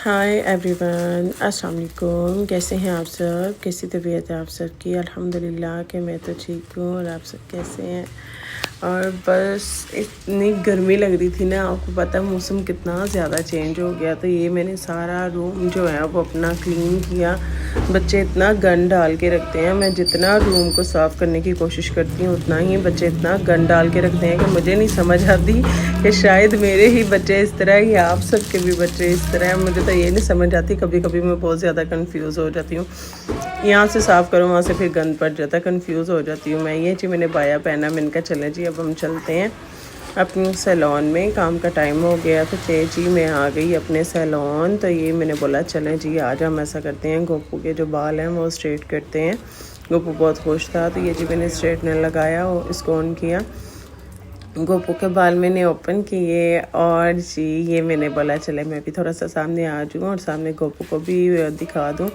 Hi everyone, अस्सलाम वालेकुम। कैसे हैं आप सब? कैसी तबीयत है आप सब की? अल्हम्दुलिल्लाह कि मैं तो ठीक हूँ। और आप सब कैसे हैं? और बस इतनी गर्मी लग रही थी ना, आपको पता है मौसम कितना ज़्यादा चेंज हो गया। तो ये मैंने सारा रूम जो है वो अपना क्लीन किया। बच्चे इतना गंद डाल के रखते हैं, मैं जितना रूम को साफ़ करने की कोशिश करती हूँ उतना ही बच्चे इतना गंद डाल के रखते हैं कि मुझे नहीं समझ आती कि शायद मेरे ही बच्चे इस तरह या आप सबके भी बच्चे इस तरह हैं। मुझे तो ये नहीं समझ आती, कभी कभी मैं बहुत ज़्यादा कंफ्यूज हो जाती हूँ। यहाँ से साफ़ करो, वहाँ से फिर गंद पड़ जाता है, कंफ्यूज हो जाती हूँ मैं। ये जी मैंने बाया पहना, मैंने कहा चले जी अब हम चलते हैं अपने सैलून में। काम का टाइम हो गया तो जी मैं आ गई अपने सैलून। तो ये मैंने बोला चलें जी आज हम ऐसा करते हैं, गोपू के जो बाल हैं वो स्ट्रेट करते हैं। गोपू बहुत खुश था तो ये जी मैंने स्ट्रेटनर लगाया और इसको ऑन किया। गोपू के बाल मैंने ओपन किए और जी ये मैंने बोला चले मैं भी थोड़ा सा सामने आ जाऊँ और सामने गोपू को भी दिखा दूँ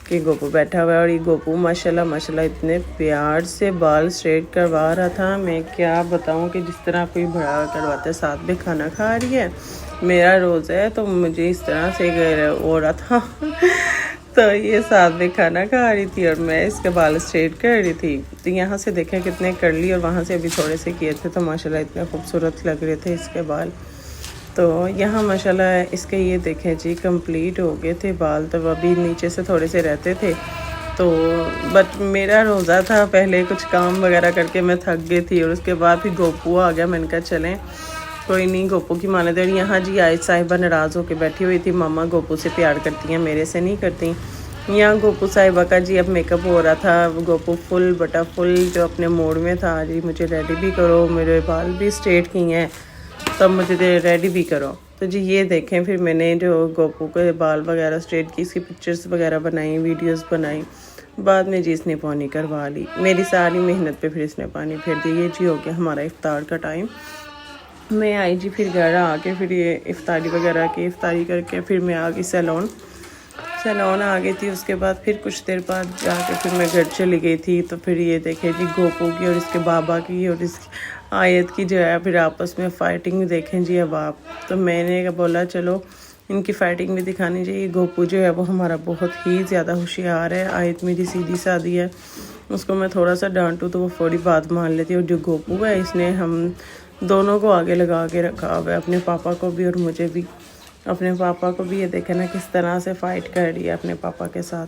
कि गोपू बैठा हुआ है। और ये गोपू माशाल्लाह माशाल्लाह इतने प्यार से बाल स्ट्रेट करवा रहा था, मैं क्या बताऊँ कि जिस तरह कोई बड़ा करवाता है। साथ में खाना खा रही है, मेरा रोज़ है तो मुझे इस तरह से हो रहा था तो ये साथ में खाना खा रही थी और मैं इसके बाल स्ट्रेट कर रही थी। तो यहाँ से देखें कितने कर्ली और वहाँ से अभी थोड़े से किए थे तो माशाल्लाह इतने खूबसूरत लग रहे थे इसके बाल। तो यहाँ माशाल्लाह इसके ये देखें जी कंप्लीट हो गए थे बाल। तो अभी नीचे से थोड़े से रहते थे तो बट मेरा रोज़ा था, पहले कुछ काम वगैरह करके मैं थक गई थी और उसके बाद फिर गोपू आ गया। मैंने कहा चलें कोई नहीं, गोपू की माने। और यहाँ जी आयत साहिबा नाराज़ होकर बैठी हुई थी, मामा गोपू से प्यार करती हैं मेरे से नहीं करती। यहाँ गोपू साहिबा का जी अब मेकअप हो रहा था। गोपू फुल बटा फुल जो अपने मोड में था, जी मुझे रेडी भी करो, मेरे बाल भी स्ट्रेट किए हैं तब मुझे रेडी भी करो। तो जी ये देखें फिर मैंने जो गोपू के बाल वगैरह स्ट्रेट की, इसकी पिक्चर्स वगैरह बनाई, वीडियोस बनाई। बाद में जी इसने पानी करवा ली, मेरी सारी मेहनत पे फिर इसने पानी फेर दिया। ये जी हो गया हमारा इफ्तार का टाइम। मैं आई जी फिर घर आके फिर ये इफ्तारी वगैरह की, इफ्तारी करके फिर मैं आ गई सैलून आ गई थी। उसके बाद फिर कुछ देर बाद जाके फिर मैं घर चली गई थी। तो फिर ये देखे जी गोपू की और इसके बाबा की और इसकी आयत की जो है फिर आपस में फ़ाइटिंग देखें जी अब आप। तो मैंने बोला चलो इनकी फ़ाइटिंग भी दिखानी चाहिए। गोपू जो है वो हमारा बहुत ही ज़्यादा होशियार है, आयत मेरी सीधी सादी है, उसको मैं थोड़ा सा डांटूँ तो वो थोड़ी बात मान लेती है। और जो गोपू है इसने हम दोनों को आगे लगा के रखा हुआ है, अपने पापा को भी और मुझे भी। अपने पापा को भी ये देखे ना किस तरह से फ़ाइट कर रही है अपने पापा के साथ,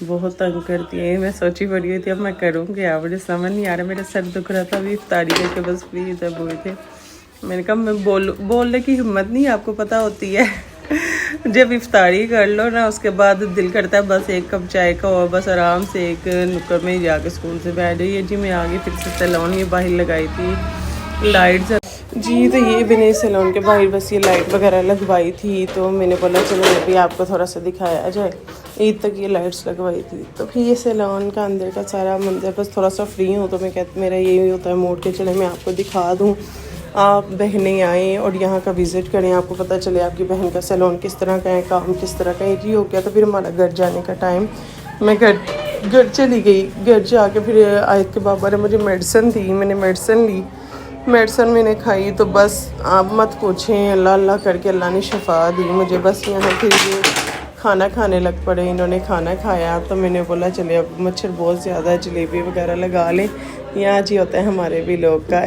बहुत तंग करती है। मैं सोची पड़ी हुई थी अब मैं करूँगी यार, मुझे समझ नहीं आ रहा, मेरा सर दुख रहा था अभी इफ्तारी करके बस फ्री जब हुए थे। मैंने कहा मैं बोलने की हिम्मत नहीं आपको पता होती है जब इफ्तारी कर लो ना उसके बाद दिल करता है बस एक कप चाय का और बस आराम से एक नुक्कड़ में जाके स्कूल से बैठ जाइए। जी मैं आगे फिर से सैलून ये बाहर लगाई थी लाइट जी। तो ये मैंने सैलून के बाहर बस ये लाइट वगैरह लगवाई थी। तो मैंने बोला चलो अभी आपको थोड़ा सा दिखाया जाए, ईद तक ये लाइट्स लगवाई थी। तो फिर ये सैलून का अंदर का सारा मंजर बस थोड़ा सा फ्री हूँ तो मैं कहती मेरा यही होता है मूड के चले मैं आपको दिखा दूँ, आप बहनें आएँ और यहाँ का विज़िट करें, आपको पता चले आपकी बहन का सैलून किस तरह का है, काम किस तरह का है। जी हो गया तो फिर हमारा घर जाने का टाइम। मैं घर चली गई। घर जाके फिर आयत के बाबा ने मुझे मेडिसिन दी, मैंने मेडिसिन ली, मेडिसिन मैंने खाई। तो बस आप मत पूछें, अल्लाह अल्लाह करके अल्लाह ने शिफा दी मुझे। बस यहाँ फिर ये खाना खाने लग पड़े, इन्होंने खाना खाया। तो मैंने बोला चले अब मच्छर बहुत ज़्यादा है, जलेबी वगैरह लगा लें। यहाँ जी होता है हमारे भी लोग का